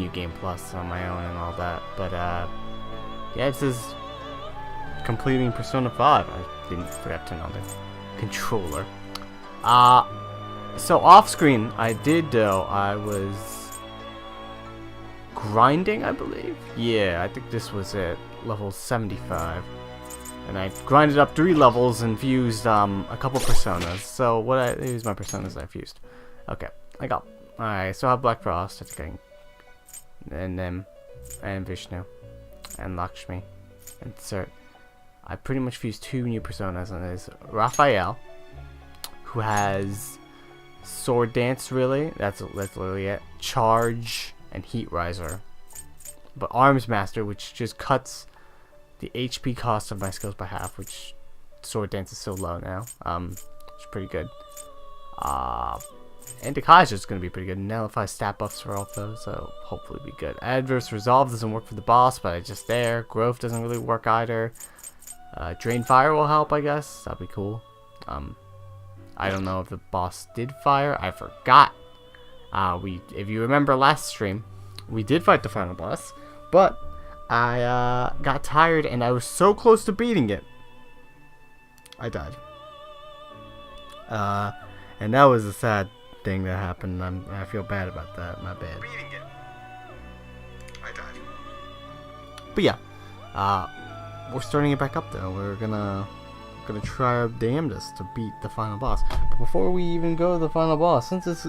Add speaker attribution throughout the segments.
Speaker 1: New Game Plus on my own and all that. But yeah, it says completing Persona 5. I didn't forget to turn on the controller. So off screen, I was grinding, I believe. Yeah, I think this was it, level 75. And I grinded up 3 levels and fused a couple personas. So here's my personas I fused. Okay, alright, so I have Black Frost, I think and Vishnu, and Lakshmi, and Cert. I pretty much fused 2 new personas, and there's Raphael, who has Sword Dance, really. That's literally it. Charge and Heat Riser. But Arms Master, which just cuts the HP cost of my skills by half, which Sword Dance is so low now. It's pretty good. And Dekaja is going to be pretty good. Nullifies stat buffs for all of those, so hopefully be good. Adverse Resolve doesn't work for the boss, but it's just there. Growth doesn't really work either. Drain Fire will help, I guess. That'd be cool. I don't know if the boss did fire. I forgot. If you remember last stream, we did fight the final boss, but I got tired and I was so close to beating it. I died. And that was a sad thing that happened. I feel bad about that. My bad.
Speaker 2: Beating it. I died.
Speaker 1: But yeah, we're starting it back up though. We're gonna try our damnedest to beat the final boss. But before we even go to the final boss, since it's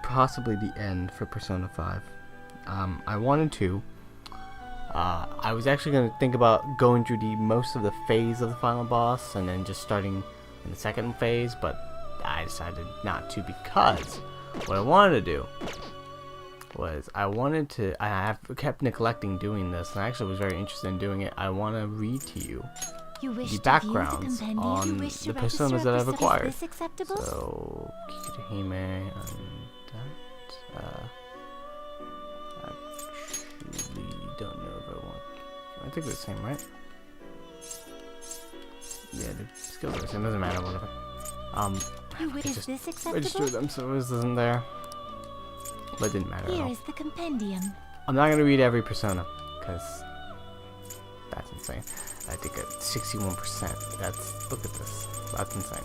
Speaker 1: possibly the end for Persona 5, I wanted to. I was actually gonna think about going through most of the phase of the final boss and then just starting in the second phase, but I decided not to, because what I wanted to do was I have kept neglecting doing this, and I actually was very interested in doing it. I want to read to you the backgrounds on the personas that I've acquired. So, Kikuhime and that. Actually, don't know if I want. I think they're the same, right? Yeah, the skills are the same. Doesn't matter, whatever.
Speaker 3: Is this acceptable?
Speaker 1: Register them so it isn't there. But it didn't matter at
Speaker 3: Here
Speaker 1: all.
Speaker 3: is the compendium.
Speaker 1: I'm not gonna read every persona, because that's insane. I think at 61%. Look at this. That's insane.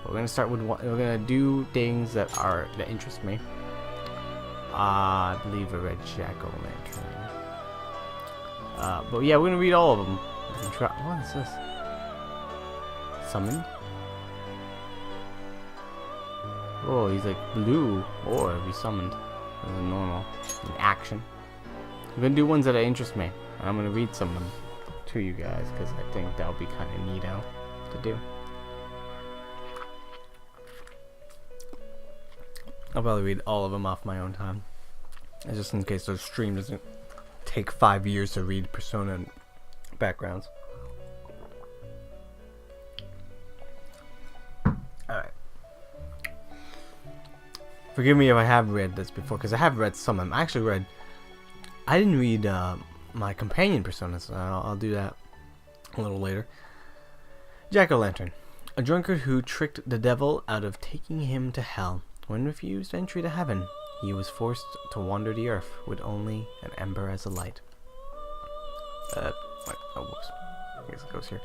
Speaker 1: But we're gonna start with we're gonna do things that interest me. I believe I read Jack-o'-lantern. But yeah, we're gonna read all of them. What is this? Summoned? Oh, he's like blue, or he's summoned. This is normal. In action. I'm gonna do ones that interest me. I'm gonna read some of them to you guys, because I think that'll be kind of neato to do. I'll probably read all of them off my own time. Just in case the stream doesn't take 5 years to read Persona backgrounds. Alright. Forgive me if I have read this before, because I have read some of them. I didn't read my companion personas, so I'll do that a little later. Jack-o'-lantern. A drunkard who tricked the devil out of taking him to hell. When refused entry to heaven, he was forced to wander the earth with only an ember as a light. Wait, oh, whoops. I guess it goes here.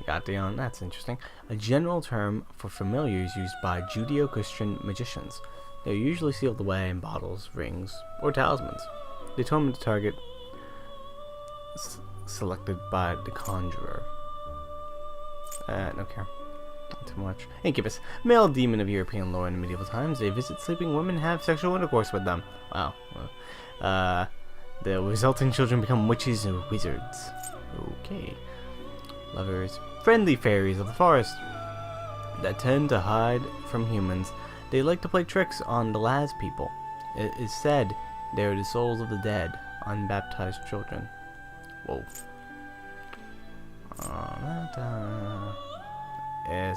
Speaker 1: Gateon, that's interesting. A general term for familiars used by Judeo-Christian magicians. They are usually sealed away in bottles, rings, or talismans. Determined to target selected by the conjurer. No care. Not too much. Incubus. Male demon of European lore in medieval times. They visit sleeping women and have sexual intercourse with them. Wow. The resulting children become witches or wizards. Okay. Lovers. Friendly fairies of the forest that tend to hide from humans. They like to play tricks on the Laz people. It is said they are the souls of the dead, unbaptized children. Whoa.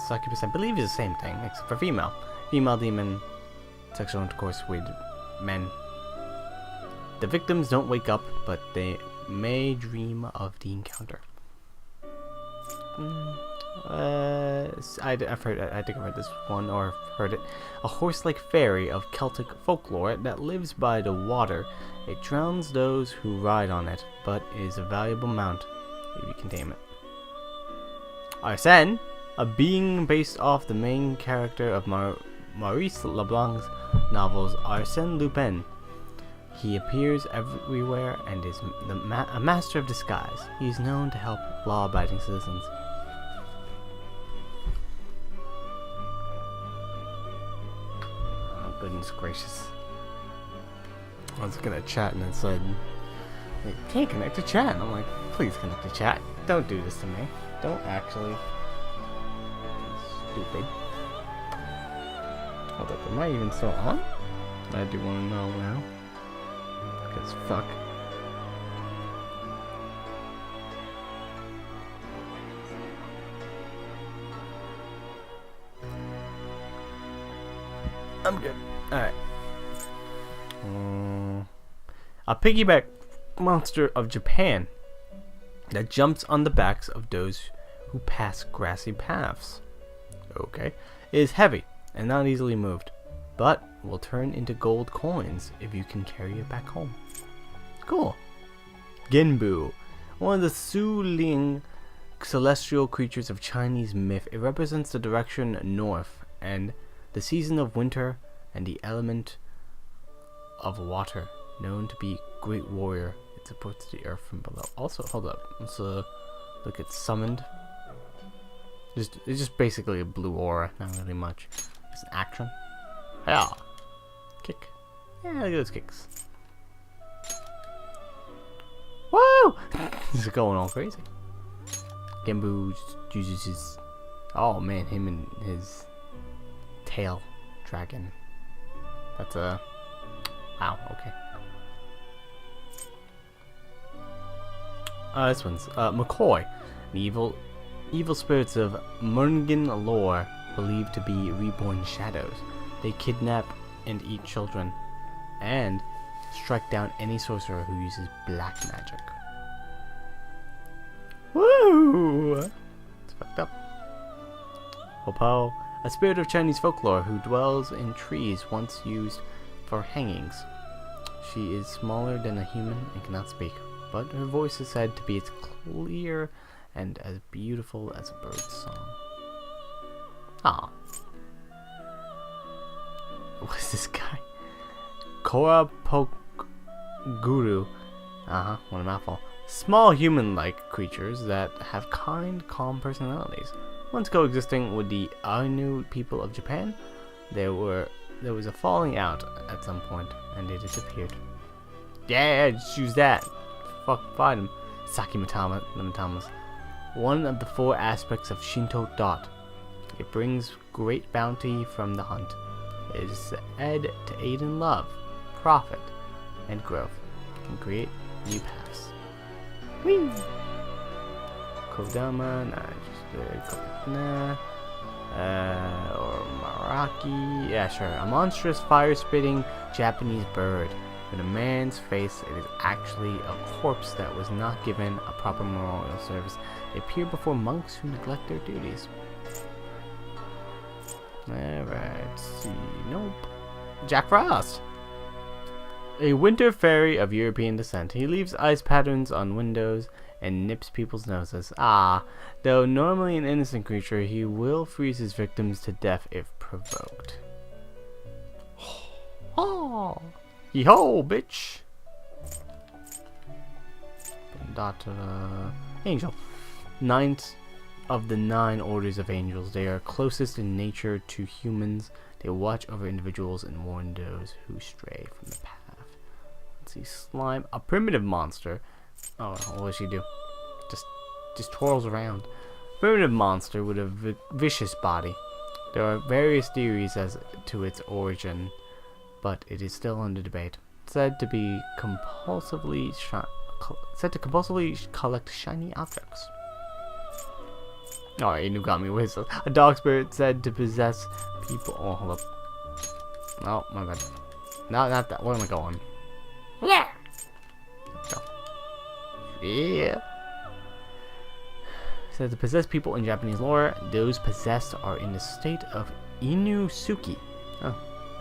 Speaker 1: Succubus, I believe, is the same thing, except for female. Female demon, sexual intercourse with men. The victims don't wake up, but they may dream of the encounter. I've heard. I think I've heard this one or heard it. A horse-like fairy of Celtic folklore that lives by the water. It drowns those who ride on it, but is a valuable mount if you can tame it. Arsène, a being based off the main character of Maurice Leblanc's novels, Arsène Lupin. He appears everywhere and is a master of disguise. He is known to help law-abiding citizens. Oh, goodness gracious. I was looking at chat and it said, "You can't connect to chat." And I'm like, please connect to chat. Don't do this to me. Don't actually. Stupid. Hold up, am I even still on? I do want to know now. Because fuck. I'm good. Alright. A piggyback monster of Japan that jumps on the backs of those who pass grassy paths. Okay. It is heavy and not easily moved, but will turn into gold coins if you can carry it back home. Cool. Genbu, one of the Su Ling celestial creatures of Chinese myth. It represents the direction north and the season of winter and the element of water, known to be great warrior. It supports the earth from below. Also, hold up. Let's look at summoned. It's just basically a blue aura, not really much. It's an action. Yeah. Kick. Yeah, look at those kicks. Woo! He's going all crazy. Genbu uses his. Oh man, him and his tail dragon. That's a. Wow, okay. This one's McCoy. An evil spirits of Mungin lore believed to be reborn shadows. They kidnap and eat children, and strike down any sorcerer who uses black magic. Woo! It's fucked up. Hopao, a spirit of Chinese folklore who dwells in trees once used for hangings. She is smaller than a human and cannot speak, but her voice is said to be as clear and as beautiful as a bird's song. Ah. What is this guy? Kora Guru. What a mouthful. Small human-like creatures that have kind, calm personalities. Once coexisting with the Ainu people of Japan, there was a falling out at some point, and they disappeared. Yeah, just use that. Fuck, find them. Sakimatamas. One of the 4 aspects of Shinto thought. It brings great bounty from the hunt. It is said to aid in love, profit, and growth, and create new paths. Whee! Kodama, or Maraki. Yeah, sure. A monstrous fire-spitting Japanese bird. With a man's face, it is actually a corpse that was not given a proper memorial service. They appear before monks who neglect their duties. Alright, let's see. Nope. Jack Frost! A winter fairy of European descent. He leaves ice patterns on windows and nips people's noses. Though normally an innocent creature, he will freeze his victims to death if provoked. Oh! Yee-ho, bitch! Angel. 9th of the 9 orders of angels. They are closest in nature to humans. They watch over individuals and warn those who stray from the path. Let's see, slime. A primitive monster. Oh, what does she do? Just twirls around. Primitive monster with a vicious body. There are various theories as to its origin, but it is still under debate. Said to compulsively collect shiny objects. Oh, you got me with this. A dog spirit said to possess people. Oh, hold up. Oh, my bad. No, not that. Where am I going? Yeah. Yeah. Said to possess people in Japanese lore, those possessed are in the state of Inusuki,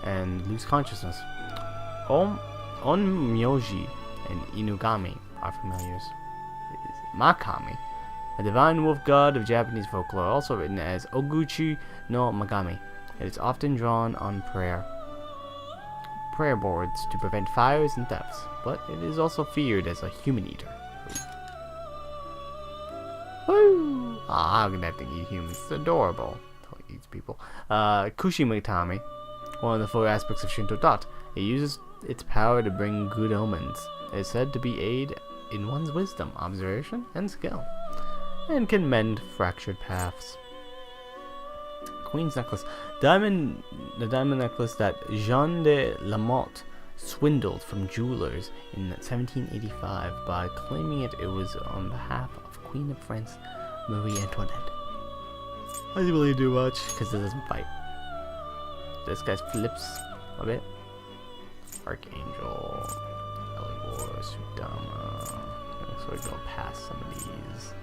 Speaker 1: and lose consciousness. Onmyoji and Inugami are familiars. Makami, a divine wolf god of Japanese folklore, also written as Oguchi no Magami. It is often drawn on prayer boards to prevent fires and thefts, but it is also feared as a human eater. Woo! Ah, how can that thing eat humans? It's adorable. It eats people. Kushimitami, one of the 4 aspects of Shinto thought. It uses its power to bring good omens. It is said to be aid in one's wisdom, observation, and skill, and can mend fractured paths. Queen's necklace. The diamond necklace that Jean de la Motte swindled from jewelers in 1785 by claiming it was on behalf of Queen of France Marie Antoinette. I didn't really do much because it doesn't fight. This guy flips a bit. Archangel, Eligor, Sudama. So we're going past some of these.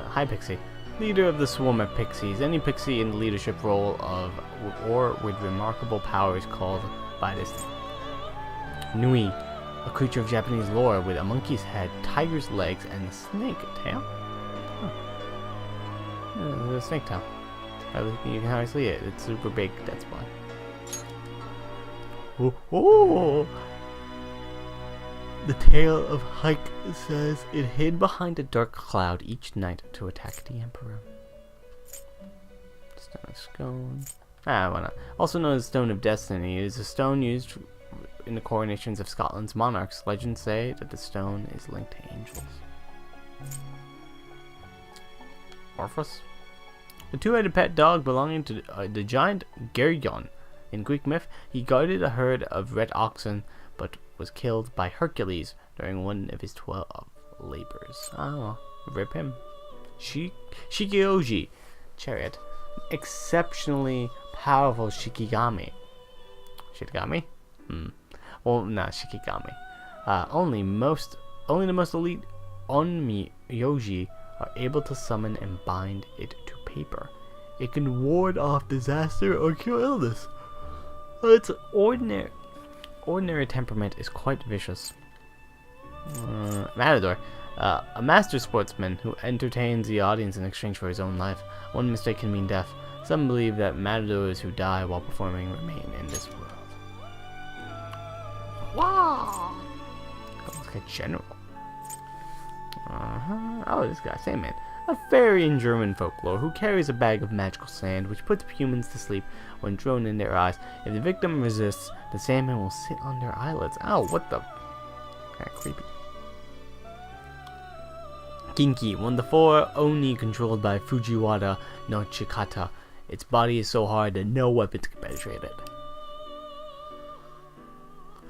Speaker 1: Hi, Pixie. Leader of the swarm of pixies. Any pixie in the leadership role of or with remarkable powers called by this name. Nui, a creature of Japanese lore with a monkey's head, tiger's legs, and a snake tail. A snake tail. You can hardly see it. It's super big. That's why. Oh. The tale of Hike says it hid behind a dark cloud each night to attack the Emperor. Stone of Scone. Why not? Also known as Stone of Destiny, it is a stone used in the coronations of Scotland's monarchs. Legends say that the stone is linked to angels. Orphus. The 2-headed pet dog belonging to the giant Geryon. In Greek myth, he guarded a herd of red oxen, but was killed by Hercules during one of his 12 labors. Oh, rip him. Shikioji, chariot, exceptionally powerful Shikigami. Shikigami? Well, not Shikigami. Only the most elite Onmyoji are able to summon and bind it to paper. It can ward off disaster or cure illness. Its ordinary temperament is quite vicious. Matador, a master sportsman who entertains the audience in exchange for his own life. One mistake can mean death. Some believe that matadors who die while performing remain in this world. Wow! Oh, this guy general. Oh, this guy, same man. A fairy in German folklore who carries a bag of magical sand which puts humans to sleep when thrown in their eyes. If the victim resists, the sandman will sit on their eyelids. Oh, what the? Kinda creepy. Kinki, one of the 4 Oni controlled by Fujiwara no Chikata. Its body is so hard that no weapons can penetrate it.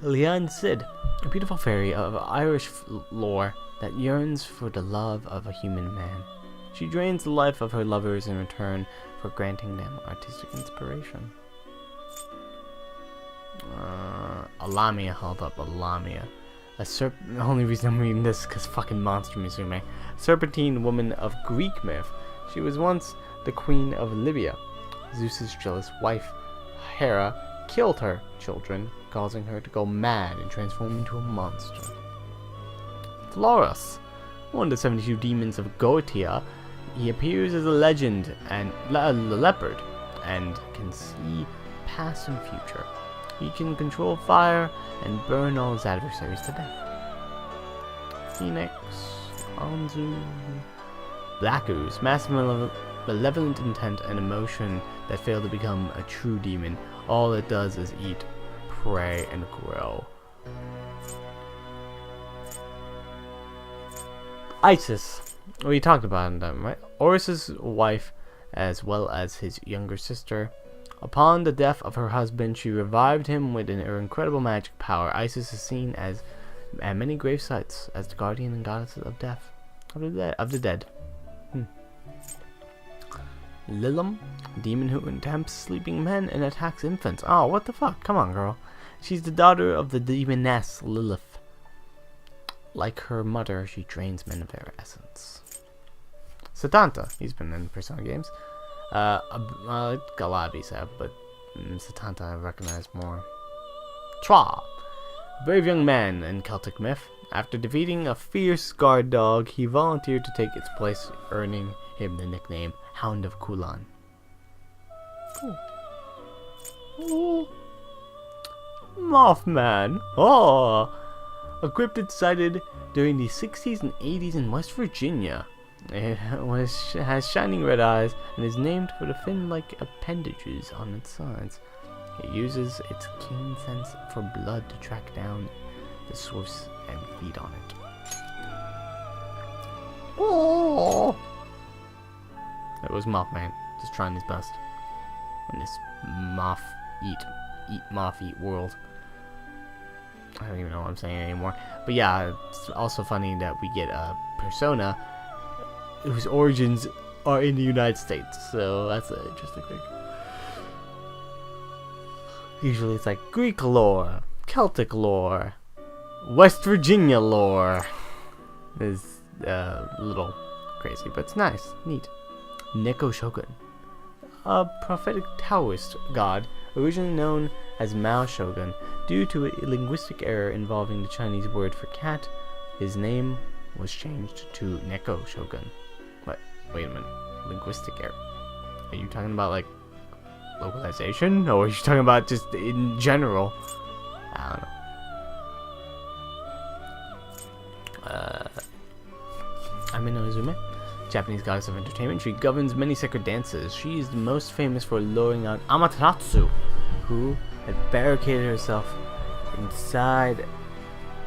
Speaker 1: Lian Sid, a beautiful fairy of Irish lore that yearns for the love of a human man. She drains the life of her lovers in return for granting them artistic inspiration. Alamia held up. Alamia. The only reason I'm reading this is because fucking Monster Musume. Serpentine woman of Greek myth. She was once the queen of Libya. Zeus's jealous wife, Hera, killed her children, causing her to go mad and transform into a monster. Florus, one of the 72 demons of Goetia. He appears as a legend and a leopard and can see past and future. He can control fire and burn all his adversaries to death. Phoenix, Anzu, Black Ooze, massive malevolent intent and emotion that fail to become a true demon. All it does is eat, pray, and grow. Isis. We talked about them, right? Horus's wife, as well as his younger sister. Upon the death of her husband, she revived him with her incredible magic power. Isis is seen as at many grave sites as the guardian and goddess of death, of the dead. Lilum, demon who tempts sleeping men and attacks infants. Oh, what the fuck? Come on, girl. She's the daughter of the demoness Lilith. Like her mother, she drains men of their essence. Satanta. He's been in Persona games. Galabis have, but Satanta I recognize more. Tra, brave young man in Celtic myth. After defeating a fierce guard dog, he volunteered to take its place, earning him the nickname Hound of Kulan. Cool. Ooh. Mothman. Oh, a cryptid sighted during the 60s and 80s in West Virginia. It has shining red eyes and is named for the fin-like appendages on its sides. It uses its keen sense for blood to track down the source and feed on it. Oh! That was Mothman, just trying his best in this moth eat world. I don't even know what I'm saying anymore. But yeah, it's also funny that we get a Persona whose origins are in the United States, so that's an interesting thing. Usually it's like Greek lore, Celtic lore, West Virginia lore. Is a little crazy, but it's nice, neat. Neko Shogun, a prophetic Taoist god originally known as Mao Shogun. Due to a linguistic error involving the Chinese word for cat, his name was changed to Neko Shogun. Wait a minute. Linguistic error. Are you talking about, like, localization? Or are you talking about just in general? I don't know. Amino Izume, Japanese goddess of entertainment. She governs many sacred dances. She is the most famous for luring out Amaterasu, who had barricaded herself inside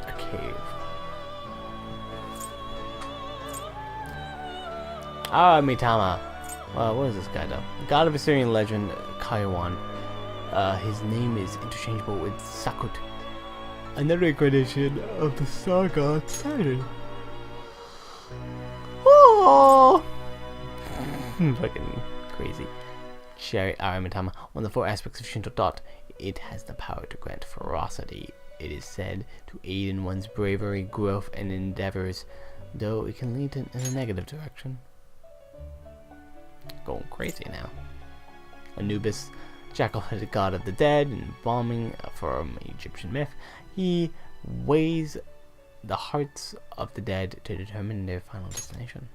Speaker 1: a cave. Mitama. What is this guy though? God of Assyrian legend, Kaiwan. His name is interchangeable with Sakut, another incarnation of the star god Saturn. Oh! Fucking crazy. Shari Aramitama. One of the 4 aspects of Shinto thought. It has the power to grant ferocity. It is said to aid in one's bravery, growth, and endeavors, though it can lead in a negative direction. Going crazy now. Anubis, jackal-headed god of the dead, and embalming from Egyptian myth. He weighs the hearts of the dead to determine their final destination.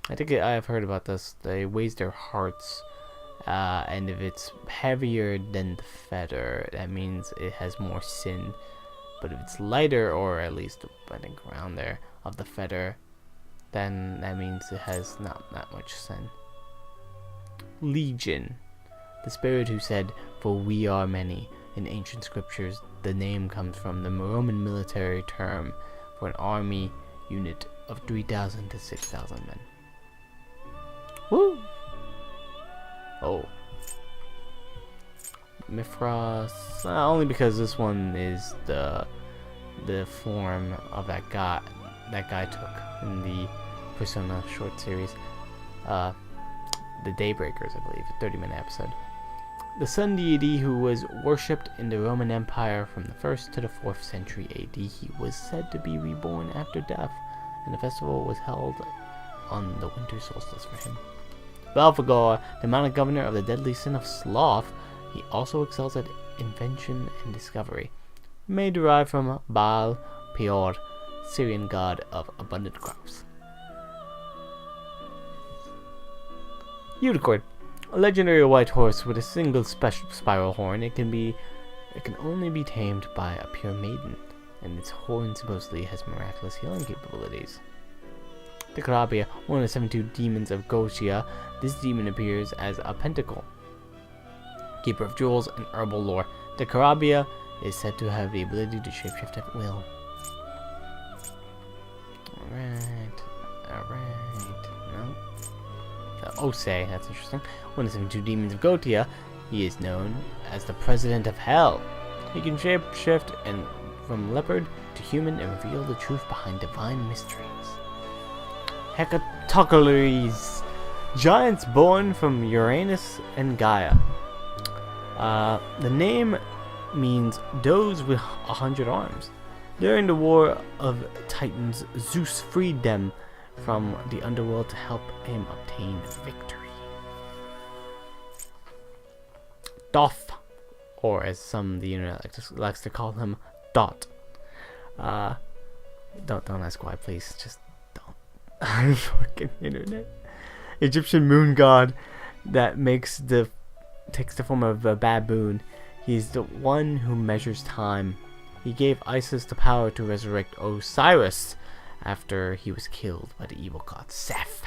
Speaker 1: I think I have heard about this. They weighs their hearts, and if it's heavier than the feather, that means it has more sin. But if it's lighter, or at least I think around there, of the feather, then that means it has not that much sin. Legion, the spirit who said, "For we are many." In ancient scriptures, the name comes from the Roman military term for an army unit of 3,000 to 6,000 men. Woo! Oh. Mithras, only because this one is the form of that guy took in the Persona short series, the Daybreakers, I believe, a 30-minute episode. The sun deity who was worshipped in the Roman Empire from the 1st to the 4th century AD, he was said to be reborn after death, and the festival was held on the winter solstice for him. Belphegor, the mounted governor of the deadly sin of sloth, he also excels at invention and discovery. May derive from Baal Peor, Syrian god of abundant crops. Unicorn, a legendary white horse with a single special spiral horn. It can only be tamed by a pure maiden, and its horn supposedly has miraculous healing capabilities. The Karabia, one of the 72 demons of Gotia, this demon appears as a pentacle, keeper of jewels and herbal lore. The Karabia is said to have the ability to shapeshift at will. Alright. No. Osei, that's interesting. One of the 72 demons of Gotia, he is known as the President of Hell. He can shapeshift from leopard to human and reveal the truth behind divine mysteries. Hecatocoleries, giants born from Uranus and Gaia. The name means those with 100 arms. During the War of Titans, Zeus freed them from the underworld to help him obtain victory. Doth, or as some of the internet likes to call him, Dot. Don't ask why, please. Just don't. Fucking internet. Egyptian moon god that takes the form of a baboon. He's the one who measures time. He gave Isis the power to resurrect Osiris after he was killed by the evil god Seth.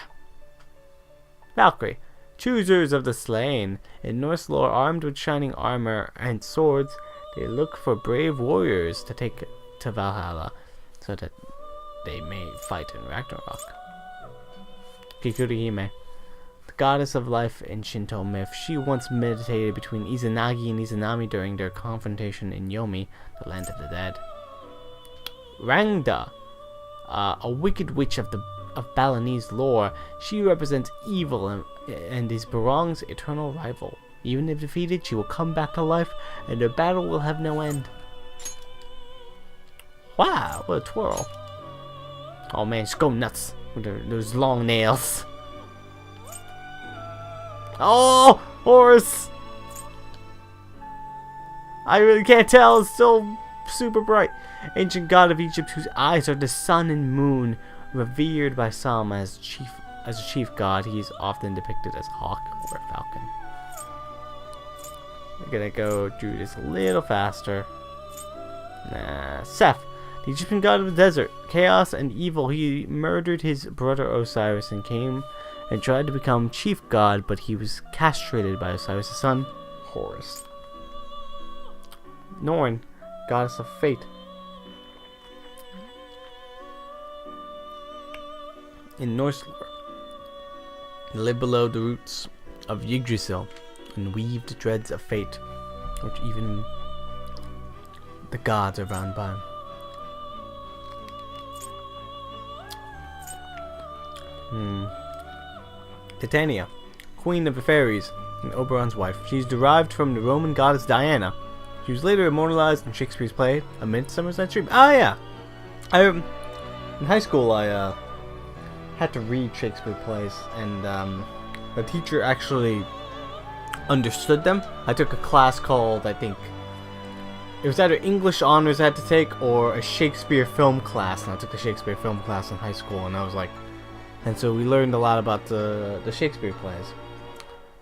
Speaker 1: Valkyrie, choosers of the slain. In Norse lore, armed with shining armor and swords, they look for brave warriors to take to Valhalla so that they may fight in Ragnarok. Kikuri Hime, the goddess of life in Shinto myth, she once meditated between Izanagi and Izanami during their confrontation in Yomi, the land of the dead. Rangda, a wicked witch of Balinese lore, she represents evil and is Barong's eternal rival. Even if defeated, she will come back to life, and the battle will have no end. Wow, what a twirl. Oh man, just go nuts with those long nails. Oh, horse! I really can't tell, it's still super bright. Ancient god of Egypt whose eyes are the sun and moon, revered by some as a chief god. He is often depicted as hawk or a falcon. We're gonna go through this a little faster. Seth, the Egyptian god of the desert, chaos and evil. He murdered his brother Osiris and came and tried to become chief god, but he was castrated by Osiris' son, Horus. Norn, goddess of fate. In Norse lore, they live below the roots of Yggdrasil and weave the threads of fate, which even the gods are bound by. Titania, queen of the fairies and Oberon's wife. She's derived from the Roman goddess Diana. She was later immortalized in Shakespeare's play A Midsummer Night's Dream. Oh yeah, in high school I had to read Shakespeare plays, and the teacher actually understood them. I took a class called, I think, it was either English honors I had to take or a Shakespeare film class, and I took the Shakespeare film class in high school, and I was like, and so we learned a lot about the Shakespeare plays.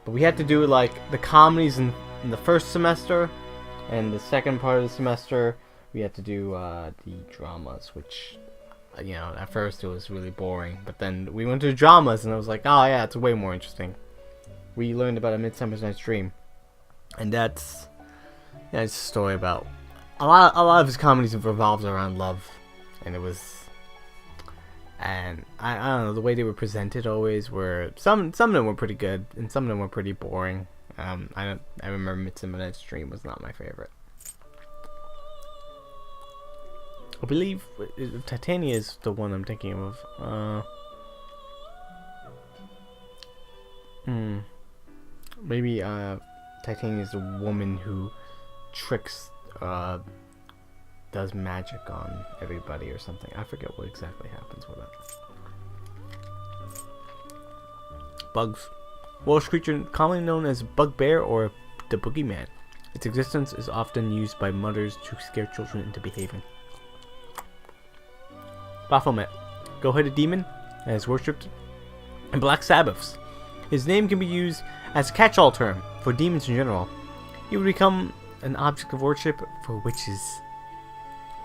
Speaker 1: But we had to do like the comedies in the first semester, and the second part of the semester we had to do the dramas, which, you know, at first it was really boring, but then we went to the dramas and I was like, oh yeah, it's way more interesting. We learned about A Midsummer Night's Dream, and it's a story about a lot of his comedies revolves around love, and it was, and I don't know, the way they were presented always were, some of them were pretty good and some of them were pretty boring. I remember Midsummer Night's Dream was not my favorite. I believe Titania is the one I'm thinking of. Maybe Titania is a woman who tricks, does magic on everybody or something. I forget what exactly happens with it. Bugs. Welsh creature commonly known as bugbear or the boogeyman. Its existence is often used by mothers to scare children into behaving. Baphomet, go-headed demon, and is worshipped in Black Sabbaths. His name can be used as a catch-all term for demons in general. He would become an object of worship for witches.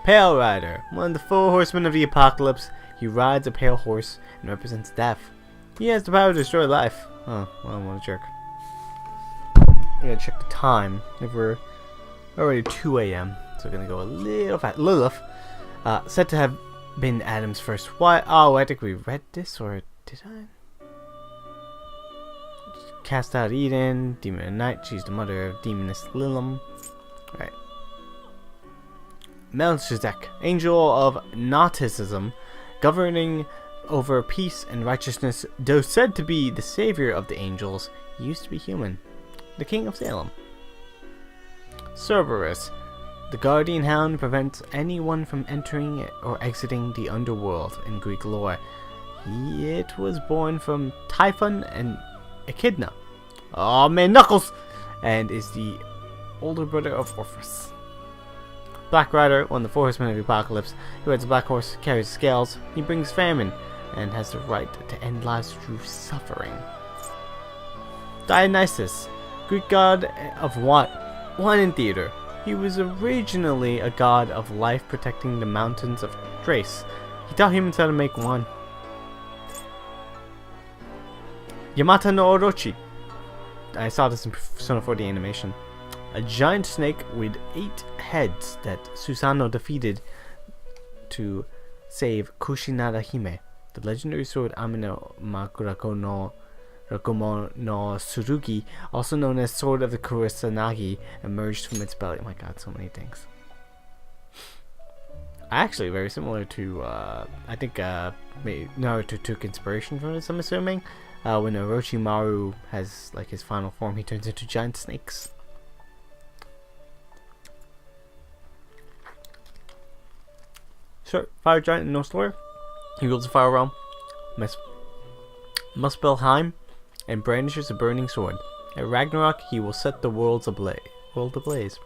Speaker 1: Pale Rider, one of the 4 horsemen of the apocalypse. He rides a pale horse and represents death. He has the power to destroy life. Oh, well, what a jerk. I'm gonna check the time. We're already 2 a.m., so we're gonna go a little fast. Lilith, said to have been Adam's first wife. Oh, I think we read this, or did I? Cast out Eden, demon of night. She's the mother of demoness Lilith. Right. Melchizedek, angel of Gnosticism, governing over peace and righteousness, though said to be the savior of the angels, he used to be human. The king of Salem. Cerberus, the guardian hound, prevents anyone from entering or exiting the underworld in Greek lore. It was born from Typhon and Echidna. Oh man, Knuckles! And is the older brother of Orpheus. Black Rider, one of the four horsemen of the apocalypse. He rides a black horse, carries scales, he brings famine, and has the right to end lives through suffering. Dionysus, Greek god of wine and theater. He was originally a god of life protecting the mountains of Thrace. He taught humans how to make wine. Yamata no Orochi. I saw this in Persona 4 the animation. A giant snake with 8 heads that Susanoo defeated to save Kushinada Hime. The legendary sword Amino Makurako no Rakumo no Tsurugi, also known as Sword of the Kurosanagi, emerged from its belly. Oh my god, so many things. Actually, very similar to, I think Naruto took inspiration from this, I'm assuming. When Orochimaru has, like, his final form, he turns into giant snakes. Sure, fire giant and no slayer. He rules the fire realm, Muspelheim, and brandishes a burning sword. At Ragnarok, he will set the world ablaze.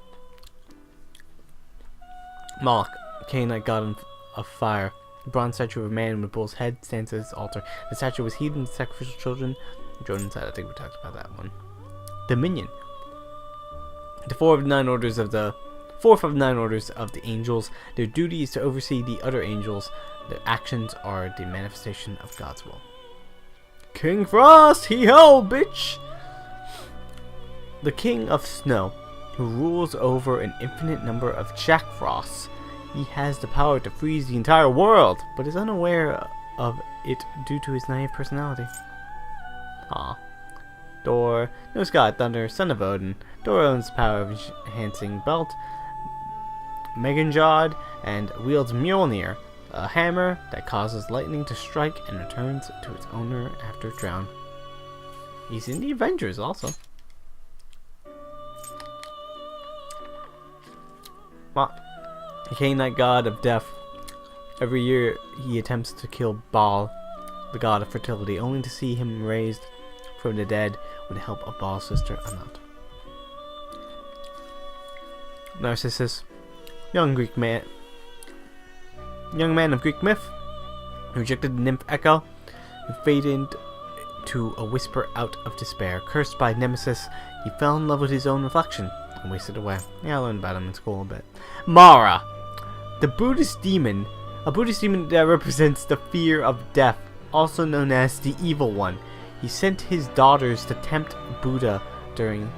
Speaker 1: Moloch, Canaanite god of fire. The bronze statue of a man with a bull's head stands at his altar. The statue was heathen with sacrificial children. Jordan said, I think we talked about that one. Dominion. The fourth of 9 orders of the angels. Their duty is to oversee the other angels. Their actions are the manifestation of God's will. King Frost, hee-ho, bitch! The King of Snow, who rules over an infinite number of Jack Frosts. He has the power to freeze the entire world, but is unaware of it due to his naive personality. Aw. Thor, Norse god Thunder, son of Odin. Thor owns the power of enhancing belt, Meganjod, and wields Mjolnir, a hammer that causes lightning to strike and returns to its owner after drown. He's in the Avengers also. The Canaanite god of death. Every year he attempts to kill Baal, the god of fertility, only to see him raised from the dead with the help of Baal's sister Anat. Narcissus, young man of Greek myth, who rejected the nymph Echo and faded to a whisper out of despair. Cursed by Nemesis, he fell in love with his own reflection and wasted away. Yeah, I learned about him in school a bit. Mara, the Buddhist demon, a Buddhist demon that represents the fear of death, also known as the Evil One. He sent his daughters to tempt Buddha during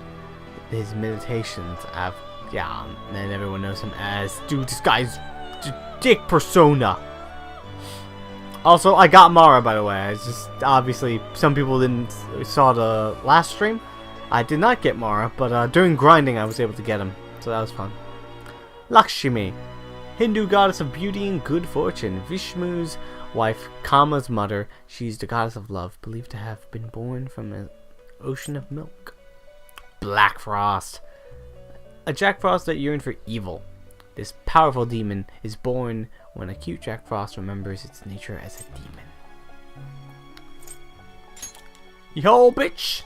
Speaker 1: his meditations. And everyone knows him as, dude, this guy's dick persona. Also, I got Mara, by the way. It's just, obviously, some people saw the last stream. I did not get Mara, but during grinding I was able to get him. So that was fun. Lakshmi, Hindu goddess of beauty and good fortune. Vishnu's wife, Kama's mother. She's the goddess of love, believed to have been born from an ocean of milk. Black Frost, a Jack Frost that yearned for evil. This powerful demon is born when a cute Jack Frost remembers its nature as a demon. Yo, bitch!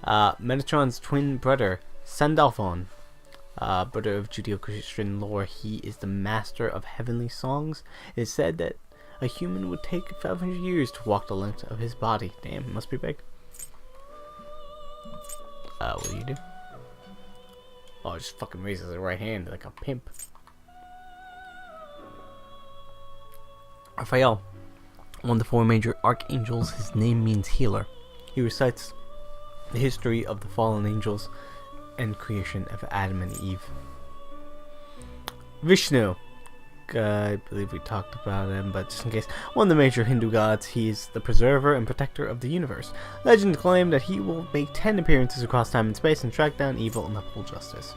Speaker 1: Metatron's twin brother, Sandalphon, brother of Judeo-Christian lore. He is the master of heavenly songs. It is said that a human would take 500 years to walk the length of his body. Damn, it must be big. What do you do? Oh, it just fucking raises the right hand like a pimp. Raphael, one of the 4 major archangels. His name means healer. He recites the history of the fallen angels and creation of Adam and Eve. Vishnu, I believe we talked about him, but just in case, one of the major Hindu gods. He is the preserver and protector of the universe. Legends claim that he will make 10 appearances across time and space and track down evil and uphold justice.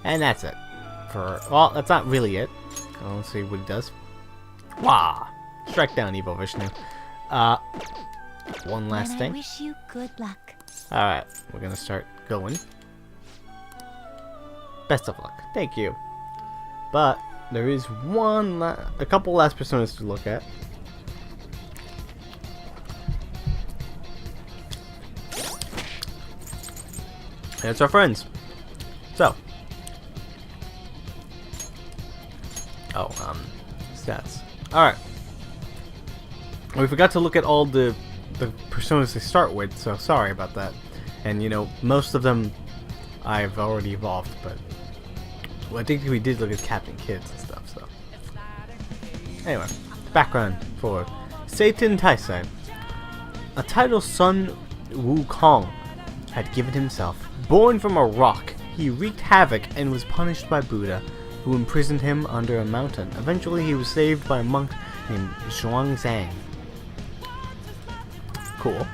Speaker 1: And that's it. Well, that's not really it. Let's see what he does. Wah! Strike down evil Vishnu. One last thing.
Speaker 3: I wish you good luck.
Speaker 1: Alright, we're gonna start going. Best of luck. Thank you. But there is a couple last personas to look at. That's our friends. So. Oh, stats. Alright. We forgot to look at all the personas they start with, so sorry about that. And you know, most of them I've already evolved, but well, I think we did look at Captain Kids and stuff, so. Anyway, background for Satan Taisai. A title Sun Wukong had given himself. Born from a rock, he wreaked havoc and was punished by Buddha, who imprisoned him under a mountain. Eventually, he was saved by a monk named Zhuangzang. Cool.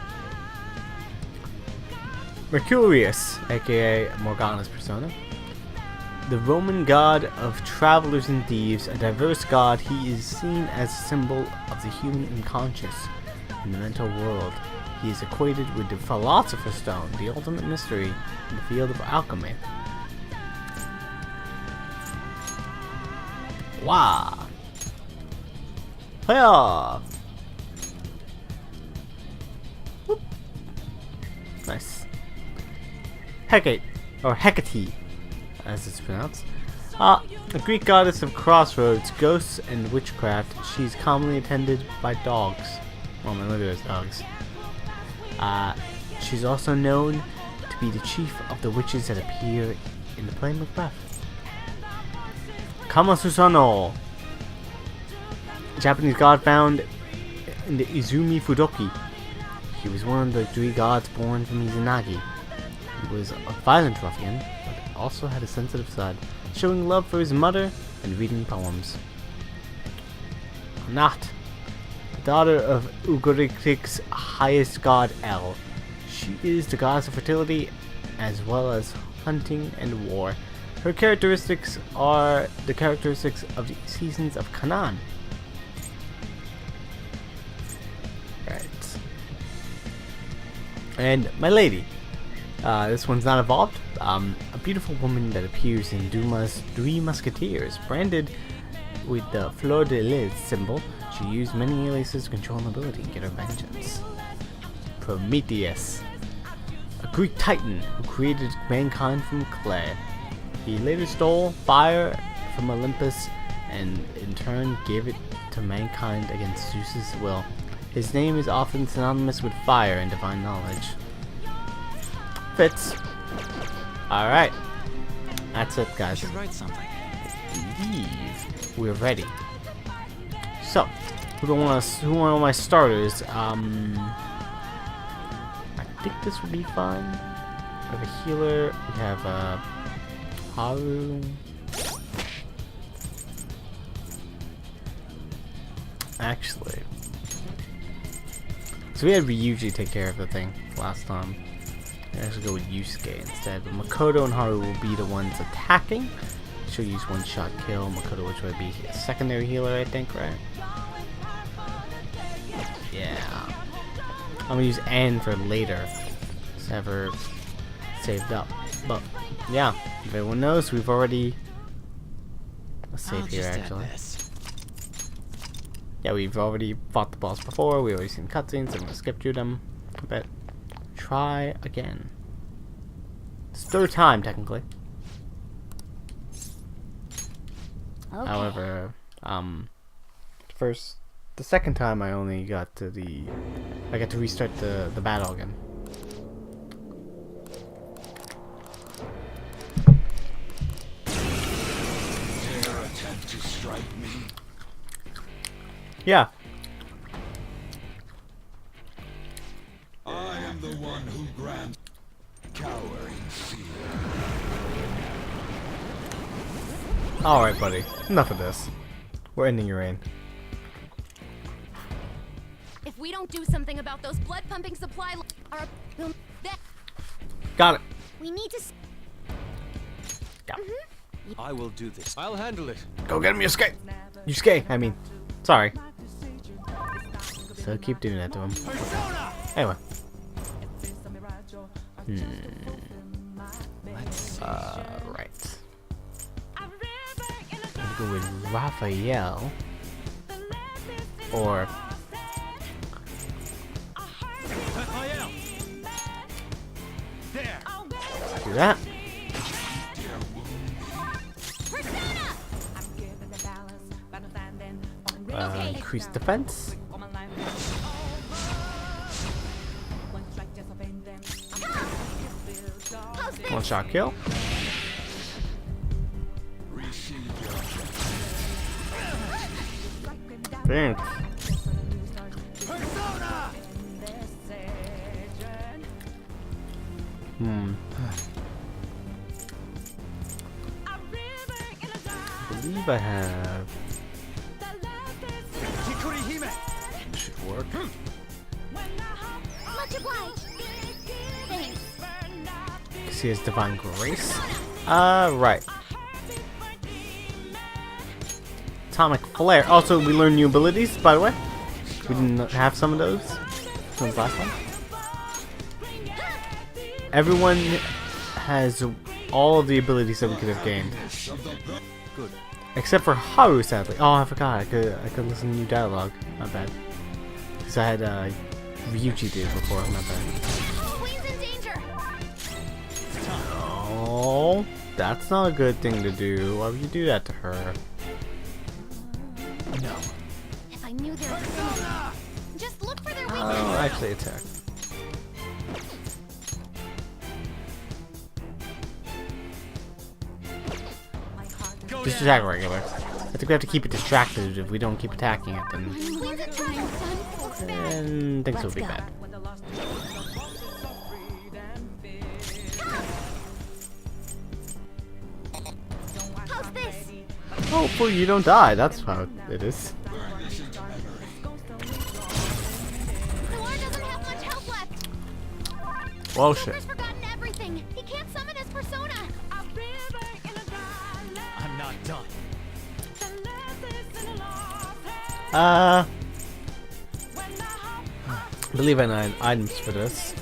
Speaker 1: Mercurius, aka Morgana's persona. The Roman god of travelers and thieves, a diverse god, he is seen as a symbol of the human unconscious in the mental world. He is equated with the Philosopher's Stone, the ultimate mystery in the field of alchemy. Wow! Hiya! Whoop. Nice. Hecate, or Hecate, as it's pronounced. A Greek goddess of crossroads, ghosts, and witchcraft. She's commonly attended by dogs. Oh man, look at those dogs. She's also known to be the chief of the witches that appear in the play Macbeth. Kamasusano, Japanese god found in the Izumi Fudoki. He was one of the 3 gods born from Izanagi. He was a violent ruffian, but also had a sensitive side, showing love for his mother and reading poems. Nat, daughter of Ugaritik's highest god El. She is the goddess of fertility as well as hunting and war. Her characteristics are the characteristics of the seasons of Canaan. Right. And my lady. This one's not evolved. A beautiful woman that appears in Dumas' 3 Musketeers, branded with the Fleur de Lis symbol. She used many aliases to control nobility and get her vengeance. Prometheus, a Greek titan who created mankind from clay. He later stole fire from Olympus and in turn gave it to mankind against Zeus's will. His name is often synonymous with fire and divine knowledge. Fits. Alright. That's it, guys.
Speaker 4: I should write something.
Speaker 1: Leave. We're ready. So, who are my starters? I think this would be fine. We have a healer. We have Haru. Actually, so we had Ryuji take care of the thing last time. I actually go with Yusuke instead, but Makoto and Haru will be the ones attacking. She'll use one-shot kill. Makoto, which would be a secondary healer, I think, right? Yeah. I'm gonna use Anne for later. Just have her saved up. But yeah, if everyone knows, we've already. Let's save here actually. Yeah, we've already fought the boss before. We've already seen cutscenes. I'm gonna skip through them a bit. Try again. It's 3rd time technically. Okay. However, the second time I only got to I got to restart the battle again.
Speaker 4: Dare attempt to strike me.
Speaker 1: Yeah.
Speaker 4: I am the one who grants cowering fear.
Speaker 1: Alright, buddy. Enough of this. We're ending your reign.
Speaker 5: If we don't do something about those blood pumping supply
Speaker 1: Got it.
Speaker 5: we need to
Speaker 1: Got it.
Speaker 6: I will do this. I'll handle it.
Speaker 1: Go get him, Yusuke! Yusuke, I mean. Sorry. So keep doing that to him. Anyway. Right. I'm gonna go with Raphael. Or
Speaker 6: Raphael! There!
Speaker 1: do that. Increase defense. One shot kill. Thanks. I believe I have. Should work.
Speaker 5: Much obliged. Thanks.
Speaker 1: See his divine grace. Right. Atomic flare. Also, we learned new abilities, by the way. We didn't have some of those since last time. Everyone has all of the abilities that we could have gained.
Speaker 6: Good.
Speaker 1: Except for Haru, sadly. Oh, I forgot. I could listen to new dialogue. Not bad. Because I had Ryuji do it before. Not bad.
Speaker 5: Always in danger.
Speaker 1: Oh, that's not a good thing to do. Why would you do that to her?
Speaker 6: No.
Speaker 5: If I knew there was someone, just look for their weakness.
Speaker 1: Oh, actually attack. Just attack regular. I think we have to keep it distracted. If we don't keep attacking it, then things will be bad.
Speaker 5: How's this?
Speaker 1: Hopefully you don't die. That's how it is.
Speaker 5: Pilar doesn't have much health left.
Speaker 1: Well, shit.
Speaker 5: He's forgotten everything. He can't summon his persona.
Speaker 6: I'm not done.
Speaker 1: I believe I know items for this.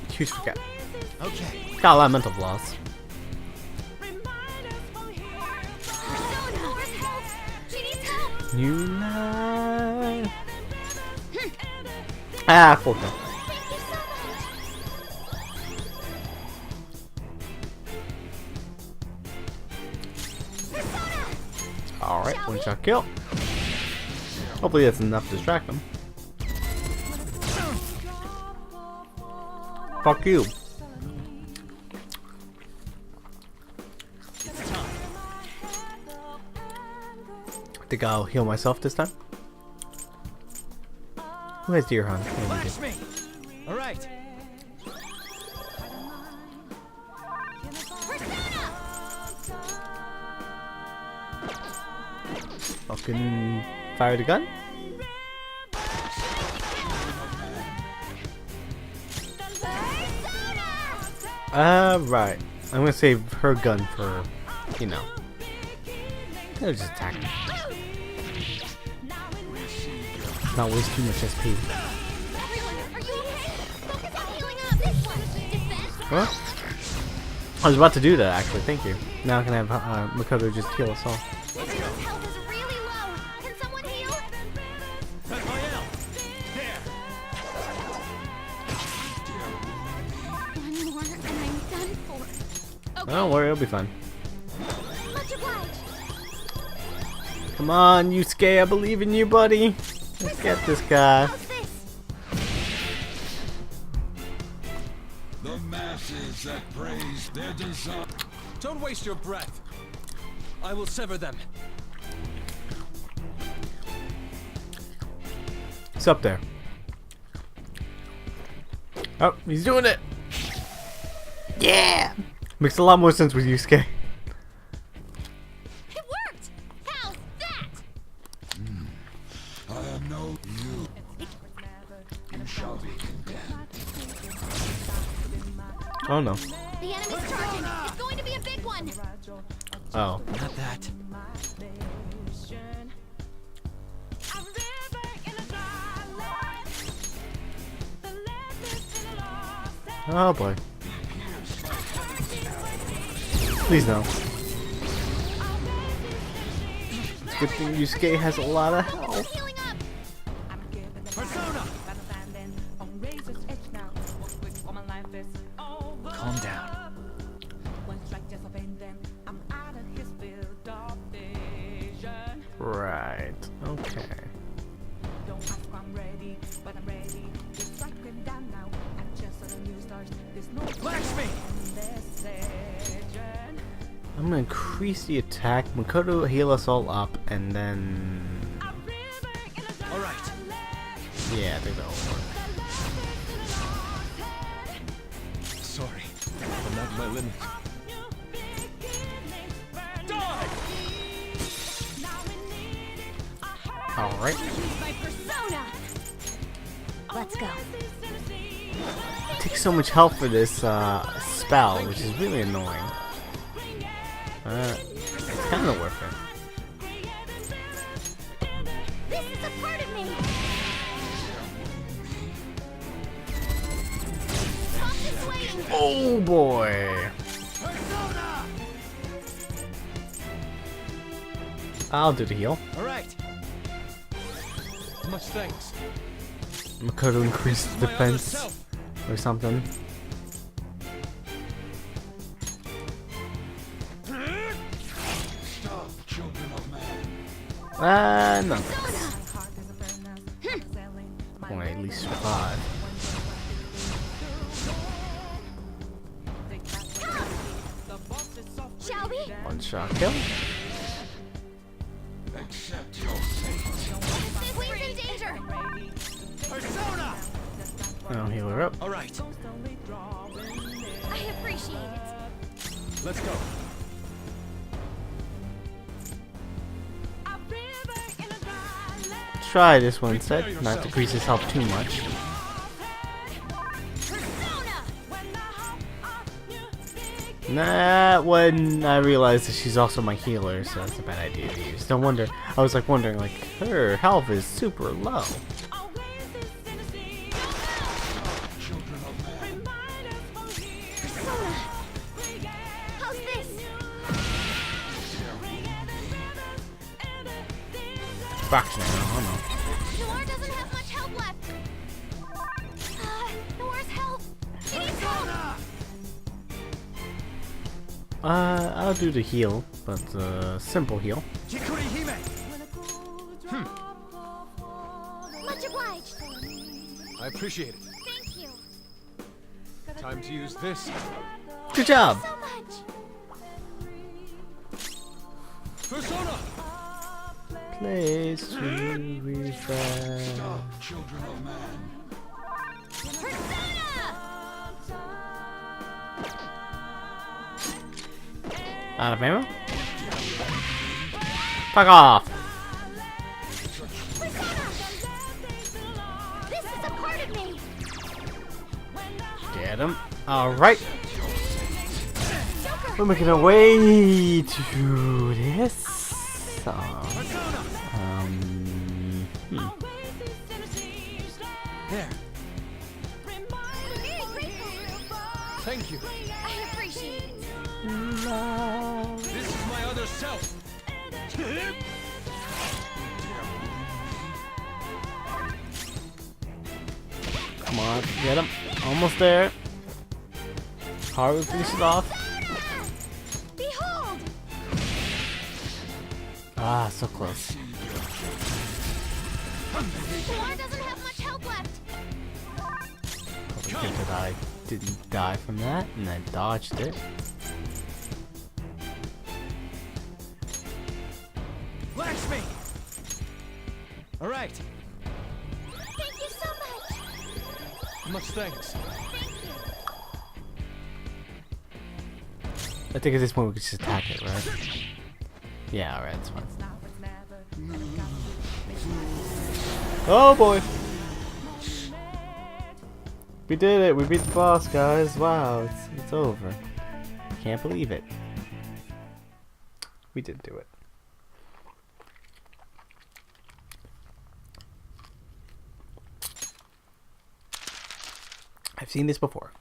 Speaker 1: Huge forget.
Speaker 6: Okay.
Speaker 1: Got a lot of mental flaws.
Speaker 5: She needs help.
Speaker 1: New life. Full kill.
Speaker 5: Thank you so much. Persona.
Speaker 1: Alright, one shot kill. Hopefully that's enough to distract them. Fuck you. I think I'll heal myself this time. Who has Deer Hunt?
Speaker 6: Flash me. All right.
Speaker 1: Fucking fire the gun. Right. I'm gonna save her gun for, you know. I'll just attack me. Not waste too much SP.
Speaker 5: Everyone, are you okay? Focus on healing up. This one. Defense.
Speaker 1: What? I was about to do that actually, thank you. Now I can have Makoto just heal us all.
Speaker 5: Everyone's health is really low. Can someone heal?
Speaker 6: Raphael. There.
Speaker 5: One more and I'm done for. Okay.
Speaker 1: Don't worry, it'll be fine.
Speaker 5: Much obliged.
Speaker 1: Come on, Yusuke, I believe in you, buddy. Let's get this guy.
Speaker 5: How's this?
Speaker 4: The masses that praise their design.
Speaker 6: Don't waste your breath. I will sever them.
Speaker 1: It's up there. Oh, he's doing it. Yeah. Makes a lot more sense with Yusuke.
Speaker 5: It worked. How's that?
Speaker 4: I am no you. You shall be condemned.
Speaker 1: Oh no.
Speaker 5: The enemy's charging. It's going to be a big one.
Speaker 1: Oh.
Speaker 6: Not that.
Speaker 1: Oh boy. Please no. It's good thing Yusuke has a lot of health.
Speaker 5: Healing up.
Speaker 6: Calm down.
Speaker 1: Right. Okay.
Speaker 6: Lakshmi!
Speaker 1: I'm gonna increase the attack. Makoto heal us all up, and then
Speaker 6: All right.
Speaker 1: yeah, I think that'll work.
Speaker 6: Sorry. I'm at my limit. Die!
Speaker 1: All right.
Speaker 5: My persona.
Speaker 3: Let's go.
Speaker 1: It takes so much health for this spell, which is really annoying. It's kind of worth it.
Speaker 5: This is a part of me. Stop this waiting.
Speaker 1: Oh boy! I'll do the heal.
Speaker 6: All right. Much thanks.
Speaker 1: Makoto increased
Speaker 6: My other
Speaker 1: defense
Speaker 6: self.
Speaker 1: or something.
Speaker 4: Stop, children of man.
Speaker 1: No. Or at least survive.
Speaker 5: Shall we?
Speaker 1: One shot kill.
Speaker 4: Accept your fate.
Speaker 5: Queen's in danger.
Speaker 6: Persona!
Speaker 1: I'll heal her up.
Speaker 6: All right.
Speaker 5: I appreciate it.
Speaker 6: Let's go.
Speaker 1: Try this one instead, not to increase his health too much.
Speaker 5: Persona.
Speaker 1: Nah, when I realized that she's also my healer, so that's a bad idea to use. No wonder, I was like wondering, like, her health is super low.
Speaker 4: Children of man.
Speaker 5: Persona. How's this?
Speaker 1: Fraction, I don't know.
Speaker 5: Noir doesn't have much help left. Noir's help. She needs help.
Speaker 1: I'll do the heal, but simple heal.
Speaker 6: Hikuri Hime!
Speaker 5: Much obliged.
Speaker 6: I appreciate it.
Speaker 5: Thank you
Speaker 6: Time to use this.
Speaker 1: Good job.
Speaker 5: so much.
Speaker 6: Persona!
Speaker 1: Place to refresh.
Speaker 4: Stop, children of man.
Speaker 5: Persona.
Speaker 1: Out of ammo? Fuck off!
Speaker 5: This is a part of me.
Speaker 1: Get him. Alright.
Speaker 5: Joker.
Speaker 1: We're making our way to this.
Speaker 6: There.
Speaker 5: Very grateful.
Speaker 6: Thank you.
Speaker 5: I appreciate it.
Speaker 6: This is my other self.
Speaker 1: Come on, get him. Almost there. Haru, finish it off.
Speaker 5: Behold.
Speaker 1: Ah, so close.
Speaker 5: Noir doesn't have much help left.
Speaker 1: Probably think that I didn't die from that, and I dodged it.
Speaker 6: Lakshmi! All right.
Speaker 5: Thank you so much.
Speaker 6: Much thanks.
Speaker 5: Thank you.
Speaker 1: I think at this point we could just attack it, right? Yeah, alright, that's fine. Oh boy! We did it! We beat the boss, guys! Wow, it's over. Can't believe it. We did do it. I've seen this before.